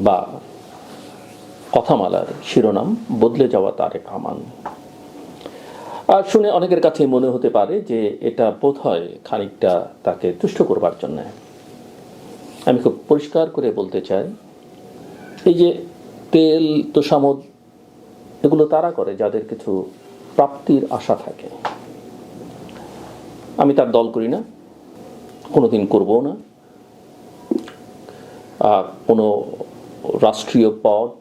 বা কথামালার শিরোনাম বদলে যাওয়া তারেক রহমান। আর শুনে অনেকের কাছে মনে হতে পারে যে এটা বোধহয় খানিকটা তাকে তুষ্ট করবার জন্য। আমি খুব পরিষ্কার করে বলতে চাই, এই যে তেল তোষামোদ এগুলো তারা করে যাদের কিছু প্রাপ্তির আশা থাকে। আমি তার দল করি না, কোনোদিন করবো না। কোনো রাষ্ট্রীয়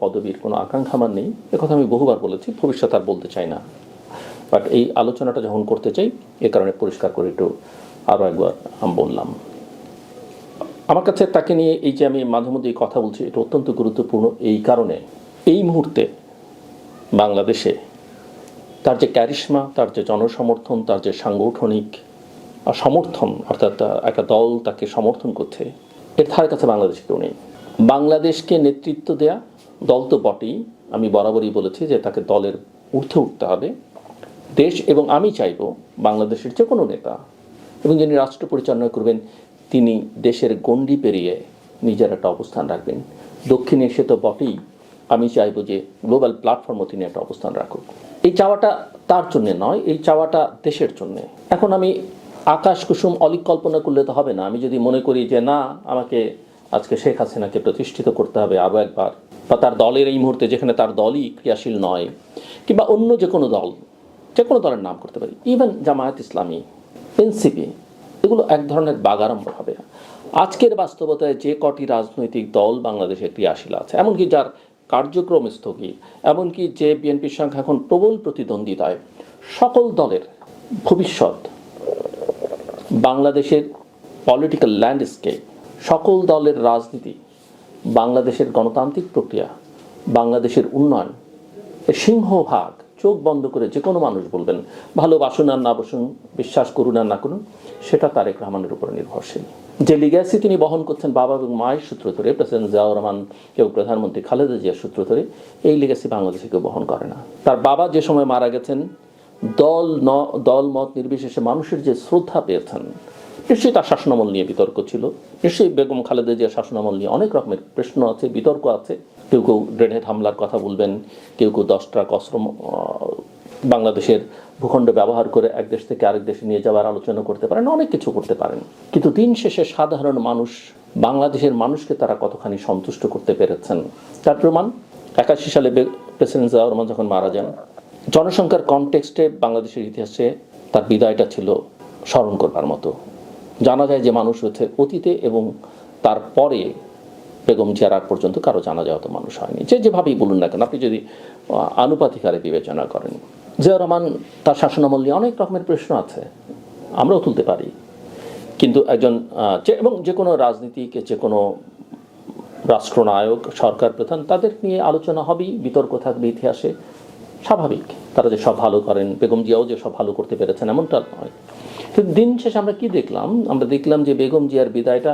পদবীর কোনো আকাঙ্ক্ষা আমার নেই, একথা আমি বহুবার বলেছি, ভবিষ্যৎ আর বলতে চাই না। বাট এই আলোচনাটা যখন করতে চাই, এ কারণে পরিষ্কার করে একটু আরও একবার বললাম। আমার কাছে তাকে নিয়ে এই যে আমি মাঝে মধ্যে কথা বলছি, এটা অত্যন্ত গুরুত্বপূর্ণ এই কারণে, এই মুহূর্তে বাংলাদেশে তার যে ক্যারিশমা, তার যে জনসমর্থন, তার যে সাংগঠনিক সমর্থন, অর্থাৎ একটা দল তাকে সমর্থন করছে, এর ধারে কাছে বাংলাদেশে কেউ নেই। বাংলাদেশকে নেতৃত্ব দেয়া দল তো বটেই, আমি বরাবরই বলেছি যে তাকে দলের ঊর্ধ্বে উঠতে হবে। দেশ এবং আমি চাইব বাংলাদেশের যে কোনো নেতা এবং যিনি রাষ্ট্র পরিচালনা করবেন তিনি দেশের গণ্ডি পেরিয়ে নিজের একটা অবস্থান রাখবেন। দক্ষিণ এশিয়া তো বটেই, আমি চাইব যে গ্লোবাল প্ল্যাটফর্মে তিনি একটা অবস্থান রাখুক। এই চাওয়াটা তার জন্যে নয়, এই চাওয়াটা দেশের জন্যে। এখন আমি আকাশ কুসুম অলিক কল্পনা করলে তো হবে না। আমি যদি মনে করি যে না, আমাকে আজকে শেখ হাসিনাকে প্রতিষ্ঠিত করতে হবে আরও একবার, বা তার দলের এই মুহূর্তে যেখানে তার দলই ক্রিয়াশীল নয়, কিংবা অন্য যে কোনো দল, যে কোনো দলের নাম করতে পারি, ইভেন জামায়াত ইসলামী, এনসিপি, এগুলো এক ধরনের বাগাড়ম্ব হবে। আজকের বাস্তবতায় যে কটি রাজনৈতিক দল বাংলাদেশে ক্রিয়াশীল আছে, এমনকি যার কার্যক্রম স্থগিত, এমনকি যে বিএনপির সংখ্যা এখন প্রবল প্রতিদ্বন্দ্বিতায়, সকল দলের ভবিষ্যৎ, বাংলাদেশের পলিটিক্যাল ল্যান্ডস্কেপ, সকল দলের রাজনীতি, বাংলাদেশের গণতান্ত্রিক প্রক্রিয়া, বাংলাদেশের উন্নয়ন, এর সিংহভাগ চোখ বন্ধ করে যে কোনো মানুষ বলবেন, ভালোবাসুন আর না বসুন, বিশ্বাস করুন আর না করুন, সেটা তারেক রহমানের উপর নির্ভরশীল। যে লিগ্যাসি তিনি বহন করছেন বাবা এবং মায়ের সূত্র ধরে, প্রেসিডেন্ট জিয়াউর রহমান কেউ প্রধানমন্ত্রী খালেদা জিয়ার সূত্র ধরে, এই লিগ্যাসি বাংলাদেশে কেউ বহন করে না। তার বাবা যে সময় মারা গেছেন, দল মত নির্বিশেষে মানুষের যে শ্রদ্ধা পেয়েছেন, নিশ্চয়ই তার শাসনামল নিয়ে বিতর্ক ছিল, নিশ্চয়ই বেগম খালেদা জিয়ার শাসনামল নিয়ে অনেক রকমের প্রশ্ন আছে, বিতর্ক আছে। কেউ কেউ গ্রেনেড হামলার কথা বলবেন, কেউ কেউ 10 ট্রাক অস্ত্র বাংলাদেশের ভূখণ্ড ব্যবহার করে এক দেশ থেকে আরেক দেশে নিয়ে যাওয়ার আলোচনা করতে পারেন, অনেক কিছু করতে পারেন। কিন্তু দিন শেষে সাধারণ মানুষ, বাংলাদেশের মানুষকে তারা কতখানি সন্তুষ্ট করতে পেরেছেন তার প্রমাণ 81 সালে প্রেসিডেন্ট জিয়াউর রহমান যখন মারা যান, জনসংখ্যার কনটেক্সটে বাংলাদেশের ইতিহাসে তার বিদায়টা ছিল স্মরণ করবার মতো। জানা যায় যে মানুষ হচ্ছে অতীতে এবং তারপরে বেগম জিয়ার আগ পর্যন্ত কারো জানা যাওয়া তো মানুষ হয়নি, যে যেভাবেই বলুন না কেন, আপনি যদি আনুপাতিক হারে বিবেচনা করেন। জিয়াউর রহমান তার শাসনামল নিয়ে অনেক রকমের প্রশ্ন আছে, আমরাও তুলতে পারি, কিন্তু একজন এবং যে কোনো রাজনীতিক, যে কোনো রাষ্ট্রনায়ক, সরকার প্রধান, তাদের নিয়ে আলোচনা হবেই, বিতর্ক থাকবে ইতিহাসে, স্বাভাবিক। তারা যে সব ভালো করেন, বেগম জিয়াও যে সব ভালো করতে পেরেছেন এমনটা নয়। কিন্তু দিন শেষে আমরা কি দেখলাম? আমরা দেখলাম যে বেগম জিয়ার বিদায়টা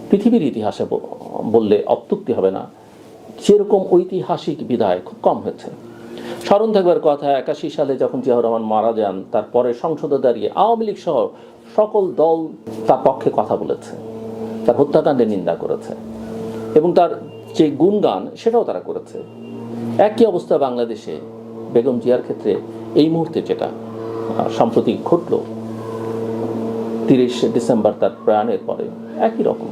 পৃথিবীর ইতিহাসে বললে অত্যুক্তি হবে না, যেরকম ঐতিহাসিক বিদায় খুব কম হয়েছে। স্মরণ থাকবার কথা, 81 সালে যখন জিয়াউর রহমান মারা যান, তারপরে সংসদে দাঁড়িয়ে আওয়ামী লীগ সহ সকল দল তার পক্ষে কথা বলেছে, তার হত্যাকাণ্ডের নিন্দা করেছে এবং তার যে গুণগান সেটাও তারা করেছে। একই অবস্থা বাংলাদেশে বেগম জিয়ার ক্ষেত্রে এই মুহূর্তে যেটা সাম্প্রতিক ঘটল 30 ডিসেম্বর তার প্রয়াণের পরে, একই রকম।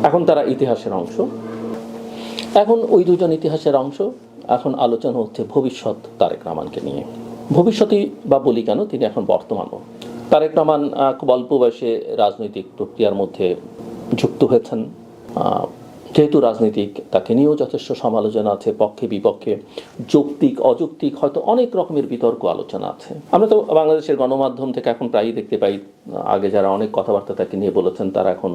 এখন তারা ইতিহাসের অংশ, এখন ওই দুজন ইতিহাসের অংশ। এখন আলোচনা হচ্ছে ভবিষ্যৎ তারেক রহমানকে নিয়ে। ভবিষ্যৎই বা বলি কেন, তিনি এখন বর্তমানও। তারেক রহমান খুব অল্প বয়সে রাজনৈতিক প্রক্রিয়ার মধ্যে যুক্ত হয়েছেন। যেহেতু রাজনীতিক, তাকে নিয়েও যথেষ্ট সমালোচনা আছে, পক্ষে বিপক্ষে, যৌক্তিক অযৌক্তিক, হয়তো অনেক রকমের বিতর্ক আলোচনা আছে। আমরা তো বাংলাদেশের গণমাধ্যম থেকে এখন প্রায়ই দেখতে পাই, আগে যারা অনেক কথাবার্তা তাকে নিয়ে বলেছেন তারা এখন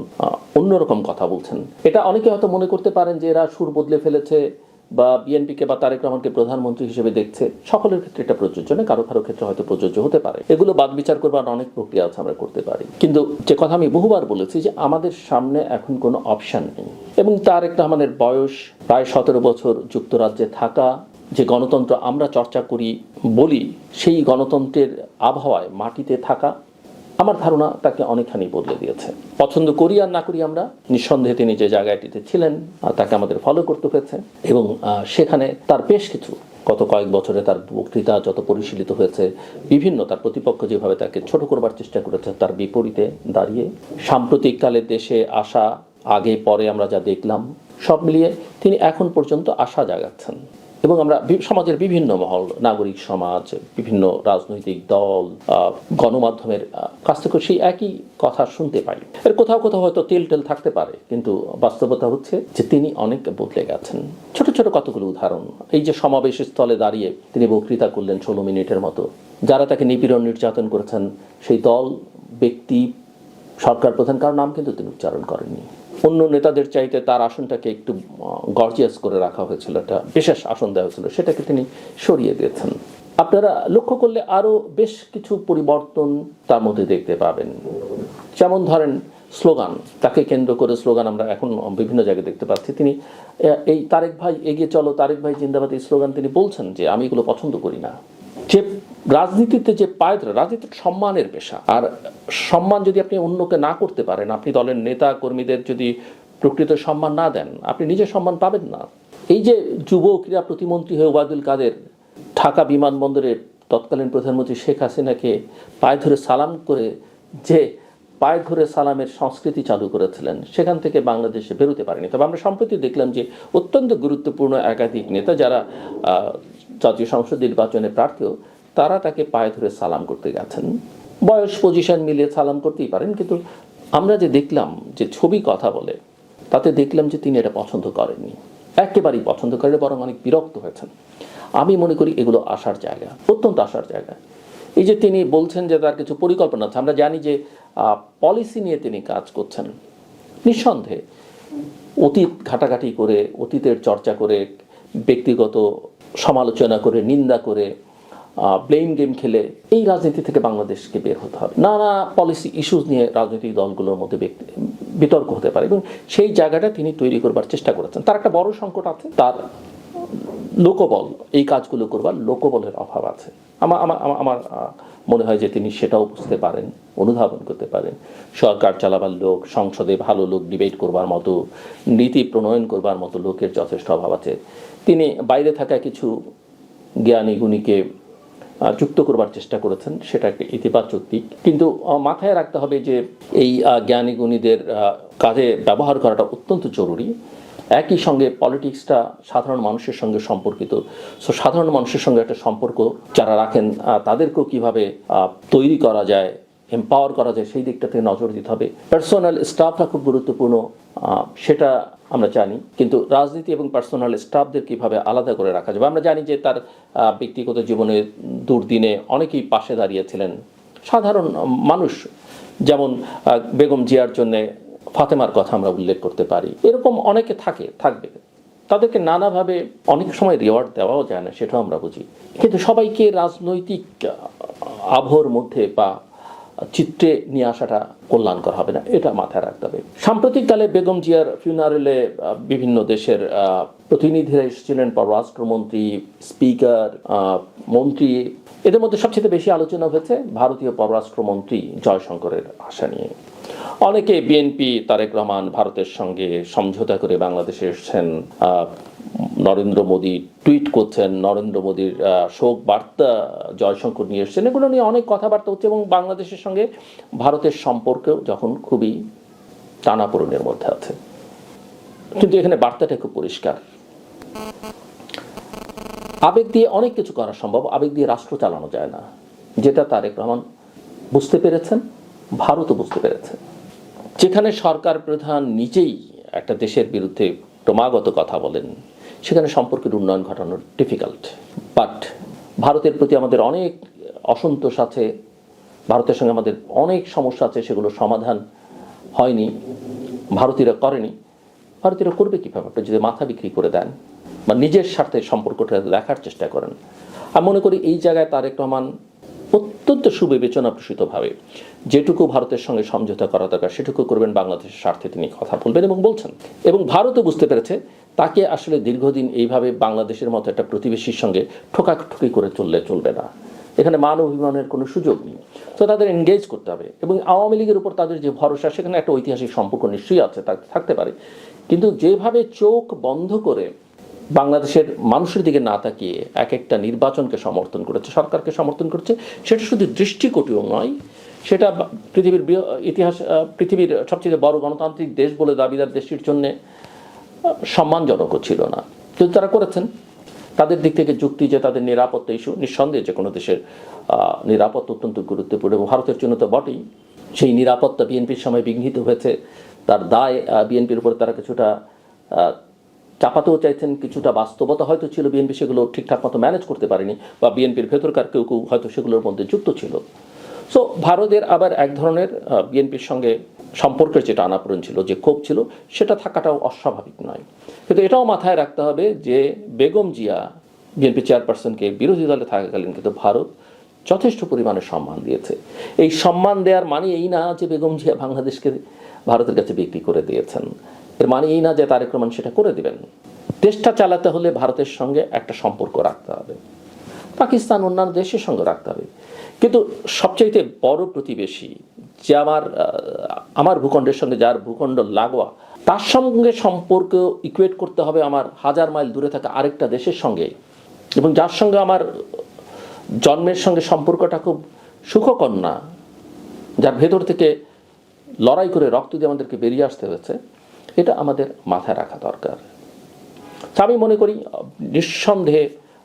অন্যরকম কথা বলছেন। এটা অনেকে হয়তো মনে করতে পারেন যে এরা সুর বদলে ফেলেছে বা বিএনপিকে বা তারেক রহমানকে প্রধানমন্ত্রী হিসেবে দেখছে। সকলের ক্ষেত্রে এটা প্রযোজ্য নয়, কারো কারো ক্ষেত্রে হয়তো প্রযোজ্য হতে পারে। এগুলো বাদ বিচার করবার অনেক প্রক্রিয়া আছে, আমরা করতে পারি। কিন্তু যে কথা আমি বহুবার বলেছি যে আমাদের সামনে এখন কোনো অপশন নেই। এবং তারেক রহমানের বয়স প্রায় 17 বছর যুক্তরাজ্যে থাকা, যে গণতন্ত্র আমরা চর্চা করি বলি, সেই গণতন্ত্রের আবহাওয়ায় মাটিতে থাকা, আমার ধারণা তাকে অনেকখানি বদলে দিয়েছে। পছন্দ করি আর না করি আমরা, নিঃসন্দেহে তিনি যে জায়গাটিতে ছিলেন তাকে আমাদের ফলো করতে হয়েছে, এবং সেখানে তার বেশ কিছু গত কয়েক বছরে তার বক্তৃতা যত পরিশীলিত হয়েছে, বিভিন্ন তার প্রতিপক্ষ যেভাবে তাকে ছোট করবার চেষ্টা করেছে তার বিপরীতে দাঁড়িয়ে, সাম্প্রতিককালে দেশে আসা আগে পরে আমরা যা দেখলাম, সব মিলিয়ে তিনি এখন পর্যন্ত আশা জাগাচ্ছেন। এবং আমরা সমাজের বিভিন্ন মহল, নাগরিক সমাজ, বিভিন্ন রাজনৈতিক দল, গণমাধ্যমের কাছ থেকে সেই একই কথা শুনতে পাই। এর কোথাও কোথাও হয়তো তেল থাকতে পারে, কিন্তু বাস্তবতা হচ্ছে যে তিনি অনেক বদলে গেছেন। ছোট ছোট কতগুলো উদাহরণ, এই যে সমাবেশ স্থলে দাঁড়িয়ে তিনি বক্তৃতা করলেন 16 মিনিটের মতো, যারা তাকে নিপীড়ন নির্যাতন করেছেন সেই দল, ব্যক্তি, সরকার প্রধান কারো নাম কিন্তু তিনি উচ্চারণ করেননি। অন্য নেতাদের চাইতে তার আসনটাকে একটু গর্জিয়াস করে রাখা হয়েছিল, একটা বিশেষ আসন দেওয়া হয়েছিল, সেটাকে তিনি সরিয়ে দিয়েছেন। আপনারা লক্ষ্য করলে আরও বেশ কিছু পরিবর্তন তার মধ্যে দেখতে পাবেন। যেমন ধরেন স্লোগান, তাকে কেন্দ্র করে স্লোগান আমরা এখন বিভিন্ন জায়গায় দেখতে পাচ্ছি। তিনি এই তারেক ভাই এগিয়ে চলো, তারেক ভাই জিন্দাবাদ, এই স্লোগান তিনি বলছেন যে আমি এগুলো পছন্দ করি না। যে রাজনীতিতে যে পায়, রাজনীতি সম্মানের পেশা, আর সম্মান যদি আপনি অন্যকে না করতে পারেন, আপনি দলের নেতা কর্মীদের যদি প্রকৃত সম্মান না দেন, আপনি নিজের সম্মান পাবেন না। এই যে যুব ক্রীড়া প্রতিমন্ত্রী হয়ে ওবায়দুল কাদের ঢাকা বিমানবন্দরে তৎকালীন প্রধানমন্ত্রী শেখ হাসিনাকে পায়ে ধরে সালাম করে, যে পায়ে ধরে সালামের সংস্কৃতি চালু করেছিলেন, সেখান থেকে বাংলাদেশে বেরোতে পারেনি। তবে আমরা সম্প্রতি দেখলাম যে অত্যন্ত গুরুত্বপূর্ণ একাধিক নেতা যারা জাতীয় সংসদ নির্বাচনে প্রার্থীও, তারা তাকে পায়ে ধরে সালাম করতে গেছেন। বয়স পজিশন মিলিয়ে সালাম করতেই পারেন, কিন্তু আমরা যে দেখলাম যে ছবি কথা বলে, তাতে দেখলাম যে তিনি এটা পছন্দ করেননি, একেবারেই পছন্দ করেন, বরং অনেক বিরক্ত হয়েছেন। আমি মনে করি এগুলো আসার জায়গা, অত্যন্ত আসার জায়গা। এই যে তিনি বলছেন যে তার কিছু পরিকল্পনা আছে, আমরা জানি যে পলিসি নিয়ে তিনি কাজ করছেন। নিঃসন্দেহে অতীত ঘাটাঘাটি করে, অতীতের চর্চা করে, ব্যক্তিগত সমালোচনা করে, নিন্দা করে, ব্লেম গেম খেলে এই রাজনীতি থেকে বাংলাদেশকে বের হতে হবে। নানা পলিসি ইস্যুজ নিয়ে রাজনৈতিক দলগুলোর মধ্যে বিতর্ক হতে পারে, এবং সেই জায়গাটা তিনি তৈরি করবার চেষ্টা করেছেন। তার একটা বড় সংকট আছে, তার লোকবল, এই কাজগুলো করবার লোকবলের অভাব আছে। আমার মনে হয় যে তিনি সেটাও বুঝতে পারেন, অনুধাবন করতে পারেন। সরকার চালাবার লোক, সংসদে ভালো লোক, ডিবেট করবার মতো, নীতি প্রণয়ন করবার মতো লোকের যথেষ্ট অভাব আছে। তিনি বাইরে থাকা কিছু জ্ঞানী গুণীকে যুক্ত করবার চেষ্টা করেছেন, সেটা একটা ইতিবাচক দিক। কিন্তু মাথায় রাখতে হবে যে এই জ্ঞানী গুণীদের কাজে ব্যবহার করাটা অত্যন্ত জরুরি। একই সঙ্গে পলিটিক্সটা সাধারণ মানুষের সঙ্গে সম্পর্কিত, সো সাধারণ মানুষের সঙ্গে একটা সম্পর্ক যারা রাখেন তাদেরকেও কিভাবে তৈরি করা যায়, এম্পাওয়ার করা যায়, সেই দিকটা থেকে নজর দিতে হবে। পার্সোনাল স্টাফটা খুব গুরুত্বপূর্ণ, সেটা আমরা জানি, কিন্তু রাজনীতি এবং পার্সোনাল স্টাফদের কীভাবে আলাদা করে রাখা যাবে। আমরা জানি যে তার ব্যক্তিগত জীবনে দুর্দিনে অনেকেই পাশে দাঁড়িয়েছিলেন সাধারণ মানুষ, যেমন বেগম জিয়ার জন্যে ফাতেমার কথা আমরা উল্লেখ করতে পারি। এরকম অনেকে থাকবে, তাদেরকে নানাভাবে অনেক সময় রিওয়ার্ড দেওয়াও যায় না, সেটাও আমরা বুঝি। কিন্তু সবাইকে রাজনৈতিক আবহর মধ্যে বা চিত্রে নিয়ে আসাটা কল্যাণকর হবে না, এটা মাথায় রাখতে হবে। সাম্প্রতিককালে বেগম জিয়ার ফিউনারেলে বিভিন্ন দেশের প্রতিনিধিরা এসেছিলেন, পররাষ্ট্রমন্ত্রী, স্পিকার, মন্ত্রী। এদের মধ্যে সবচেয়ে বেশি আলোচনা হয়েছে ভারতীয় পররাষ্ট্রমন্ত্রী জয়শঙ্করের আশা নিয়ে। অনেকে বিএনপি, তারেক রহমান ভারতের সঙ্গে সমঝোতা করে বাংলাদেশে এসেছেন, নরেন্দ্র মোদী টুইট করছেন, নরেন্দ্র মোদীর শোক বার্তা জয়শঙ্কর নিয়ে এসেছেন, এগুলো নিয়ে অনেক কথাবার্তা হচ্ছে, এবং বাংলাদেশের সঙ্গে ভারতের সম্পর্কেও যখন খুবই টানাপোড়েনের মধ্যে আছে। কিন্তু এখানে বার্তাটা খুব পরিষ্কার, আবেগ দিয়ে অনেক কিছু করা সম্ভব, আবেগ দিয়ে রাষ্ট্র চালানো যায় না, যেটা তারেক রহমান বুঝতে পেরেছেন, ভারতও বুঝতে পেরেছে। যেখানে সরকার প্রধান নিজেই একটা দেশের বিরুদ্ধে ক্রমাগত কথা বলেন, সেখানে সম্পর্কের উন্নয়ন ঘটানো ডিফিকাল্ট। বাট ভারতের প্রতি আমাদের অনেক অসন্তোষ আছে, ভারতের সঙ্গে আমাদের অনেক সমস্যা আছে, সেগুলো সমাধান হয়নি, ভারতীয়রা করেনি। ভারতীয়রা করবে কীভাবে? আপনি যদি মাথা বিক্রি করে দেন বা নিজের স্বার্থে সম্পর্কটা দেখার চেষ্টা করেন। আমি মনে করি এই জায়গায় তারেক রহমান অত্যন্ত সুবিবেচনা প্রসূতভাবে যেটুকু ভারতের সঙ্গে সমঝোতা করা দরকার সেটুকু করবেন, বাংলাদেশের স্বার্থে তিনি কথা বলবেন এবং বলছেন। এবং ভারতও বুঝতে পেরেছে তাকে আসলে দীর্ঘদিন এইভাবে বাংলাদেশের মতো একটা প্রতিবেশীর সঙ্গে ঠোকাঠুকি করে চলবে না। এখানে মান অভিমানের কোনো সুযোগ নেই। তো তাদের এনগেজ করতে হবে, এবং আওয়ামী লীগের উপর তাদের যে ভরসা, সেখানে একটা ঐতিহাসিক সম্পর্ক নিশ্চয়ই আছে, থাকতে পারে। কিন্তু যেভাবে চোখ বন্ধ করে বাংলাদেশের মানুষের দিকে না তাকিয়ে এক একটা নির্বাচনকে সমর্থন করেছে, সরকারকে সমর্থন করছে, সেটা শুধু দৃষ্টিকটুও নয়, সেটা পৃথিবীর ইতিহাস, পৃথিবীর সবচেয়ে বড় গণতান্ত্রিক দেশ বলে দাবিদার দেশটির জন্য সম্মানজনকও ছিল না। কিন্তু তারা করেছেন। তাদের দিক থেকে যুক্তি যে তাদের নিরাপত্তা ইস্যু, নিঃসন্দেহে যে কোনো দেশের নিরাপত্তা অত্যন্ত গুরুত্বপূর্ণ, এবং ভারতের জন্য তো বটেই। সেই নিরাপত্তা বিএনপির সময় বিঘ্নিত হয়েছে, তার দায় বিএনপির উপর তারা কিছুটা চাপাতেও চাইছেন, কিছুটা বাস্তবতা হয়তো ছিল, বিএনপি সেগুলো ঠিকঠাক মতো ম্যানেজ করতে পারেনি, বা বিএনপির ভেতরকার কেউ কেউ হয়তো সেগুলোর মধ্যে যুক্ত ছিল। সো ভারতের আবার এক ধরনের বিএনপির সঙ্গে সম্পর্কের যে টানাপোড়েন ছিল, যে ক্ষোভ ছিল, সেটা থাকাটাও অস্বাভাবিক নয়। কিন্তু এটাও মাথায় রাখতে হবে যে বেগম জিয়া বিএনপি চেয়ারপারসনকে বিরোধী দলে থাকাকালীন কিন্তু ভারত যথেষ্ট পরিমাণে সম্মান দিয়েছে। এই সম্মান দেওয়ার মানে এই না যে বেগম জিয়া বাংলাদেশকে ভারতের কাছে বিক্রি করে দিয়েছেন, এর মানে এই না যে তারেক রহমান সেটা করে দিবেন। দেশটা চালাতে হলে ভারতের সঙ্গে একটা সম্পর্ক রাখতে হবে, পাকিস্তান অন্যান্য দেশের সঙ্গে রাখতে হবে। কিন্তু সবচাইতে বড় প্রতিবেশী যে আমার ভূখণ্ডের সঙ্গে যার ভূখণ্ড লাগোয়া, তার সঙ্গে সম্পর্ক ইকুয়েট করতে হবে আমার 1000 মাইল দূরে থাকা আরেকটা দেশের সঙ্গে, এবং যার সঙ্গে আমার জন্মের সঙ্গে সম্পর্কটা খুব সুখকর না, যার ভেতর থেকে লড়াই করে রক্ত দিয়ে আমাদেরকে বেরিয়ে আসতে হয়েছে, এটা আমাদের মাথায় রাখা দরকার। আমি মনে করি নিঃসন্দেহে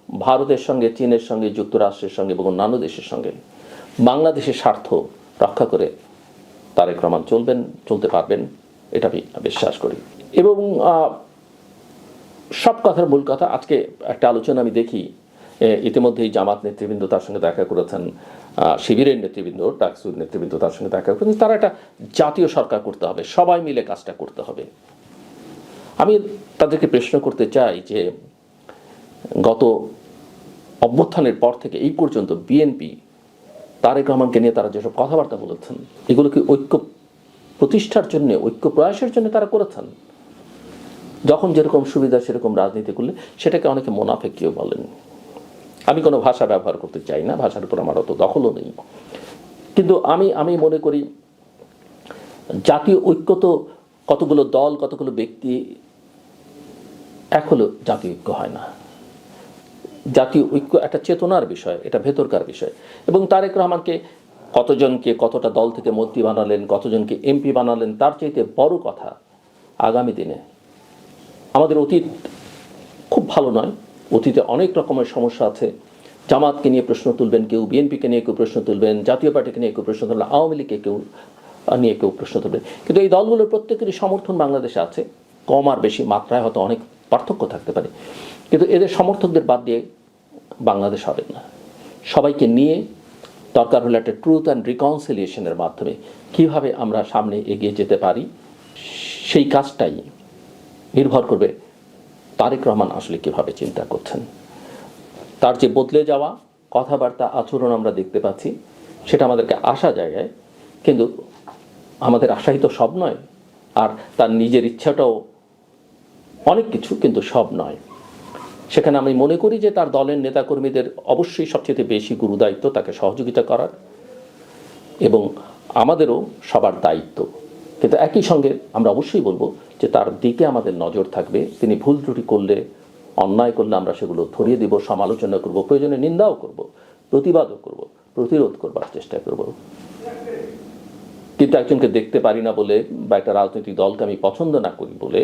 ভারতের সঙ্গে, চীনের সঙ্গে, যুক্তরাষ্ট্রের সঙ্গে এবং অন্যান্য দেশের সঙ্গে বাংলাদেশের স্বার্থ রক্ষা করে তারেক রহমান চলতে পারবেন, এটা আমি বিশ্বাস করি। এবং সব কথার মূল কথা, আজকে একটা আলোচনা আমি দেখি, ইতিমধ্যেই জামাত নেতৃবৃন্দ তার সঙ্গে দেখা করেছেন, শিবিরের নেতৃবৃন্দ, টাকসুর নেতৃবৃন্দ তার সঙ্গে দেখা করেছেন। তারা একটা জাতীয় সরকার করতে হবে, সবাই মিলে কাজটা করতে হবে। আমি তাদেরকে প্রশ্ন করতে চাই যে গত অভ্যুত্থানের পর থেকে এই পর্যন্ত বিএনপি তারেক রহমানকে নিয়ে তারা যেসব কথাবার্তা বলেছেন, এগুলো কি ঐক্য প্রতিষ্ঠার জন্য, ঐক্য প্রয়াসের জন্য তারা করেছেন? যখন যেরকম সুবিধা সেরকম রাজনীতি করলে সেটাকে অনেকে মোনাফেকিও বলেন। আমি কোনো ভাষা ব্যবহার করতে চাই না, ভাষার উপর আমার অত দখলও নেই। কিন্তু আমি মনে করি জাতীয় ঐক্য তো কতগুলো দল, কতগুলো ব্যক্তি এক হলেও জাতীয় ঐক্য হয় না। জাতীয় ঐক্য একটা চেতনার বিষয়, এটা ভেতরকার বিষয়। এবং তারেক রহমানকে কতজনকে কতটা দল থেকে মন্ত্রী বানালেন, কতজনকে এমপি বানালেন, তার চাইতে বড় কথা আগামী দিনে আমাদের অতীত খুব ভালো নয়, অতীতে অনেক রকমের সমস্যা আছে। জামাতকে নিয়ে প্রশ্ন তুলবেন কেউ, বিএনপিকে নিয়ে কেউ প্রশ্ন তুলবেন, জাতীয় পার্টিকে নিয়ে কেউ প্রশ্ন তুলবেন, আওয়ামী লীগকে কেউ নিয়ে কেউ প্রশ্ন তুলবেন। কিন্তু এই দলগুলোর প্রত্যেকেরই সমর্থন বাংলাদেশে আছে, কম আর বেশি মাত্রায় হয়তো অনেক পার্থক্য থাকতে পারে, কিন্তু এদের সমর্থকদের বাদ দিয়ে বাংলাদেশ হবে না। সবাইকে নিয়ে দরকার হলে একটা ট্রুথ অ্যান্ড রিকনসিলিয়েশনের মাধ্যমে কীভাবে আমরা সামনে এগিয়ে যেতে পারি, সেই কাজটাই নির্ভর করবে তারেক রহমান আসলে কীভাবে চিন্তা করছেন। তার যে বদলে যাওয়া কথাবার্তা, আচরণ আমরা দেখতে পাচ্ছি, সেটা আমাদেরকে আশা জায়গায়, কিন্তু আমাদের আশাই তো সব নয়, আর তার নিজের ইচ্ছাটাও অনেক কিছু, কিন্তু সব নয়। সেখানে আমি মনে করি যে তার দলের নেতাকর্মীদের অবশ্যই সবচেয়ে বেশি গুরুদায়িত্ব তাকে সহযোগিতা করার, এবং আমাদেরও সবার দায়িত্ব। কিন্তু একই সঙ্গে আমরা অবশ্যই বলবো যে তার দিকে আমাদের নজর থাকবে। তিনি ভুল ত্রুটি করলে, অন্যায় করলে আমরা সেগুলো ধরিয়ে দিব, সমালোচনা করব, প্রয়োজনে নিন্দাও করব, প্রতিবাদও করব, প্রতিরোধ করবার চেষ্টা করব। কিন্তু একজনকে দেখতে পারি না বলে, বা একটা রাজনৈতিক দলকে আমি পছন্দ না করি বলে,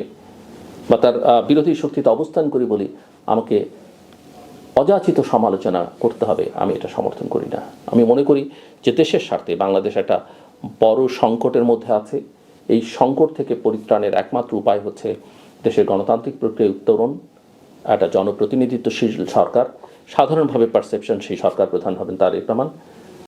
বা তার বিরোধী শক্তিতে অবস্থান করি বলি আমাকে অযাচিত সমালোচনা করতে হবে, আমি এটা সমর্থন করি না। আমি মনে করি যে দেশের স্বার্থে বাংলাদেশ একটা বড় সংকটের মধ্যে আছে। এই সংকট থেকে পরিত্রাণের একমাত্র উপায় হচ্ছে দেশের গণতান্ত্রিক প্রক্রিয়া উত্তরণ, একটা জনপ্রতিনিধিত্বশীল সরকার, সাধারণভাবে পারসেপশন সেই সরকার প্রধান হবেন তারেক রহমান।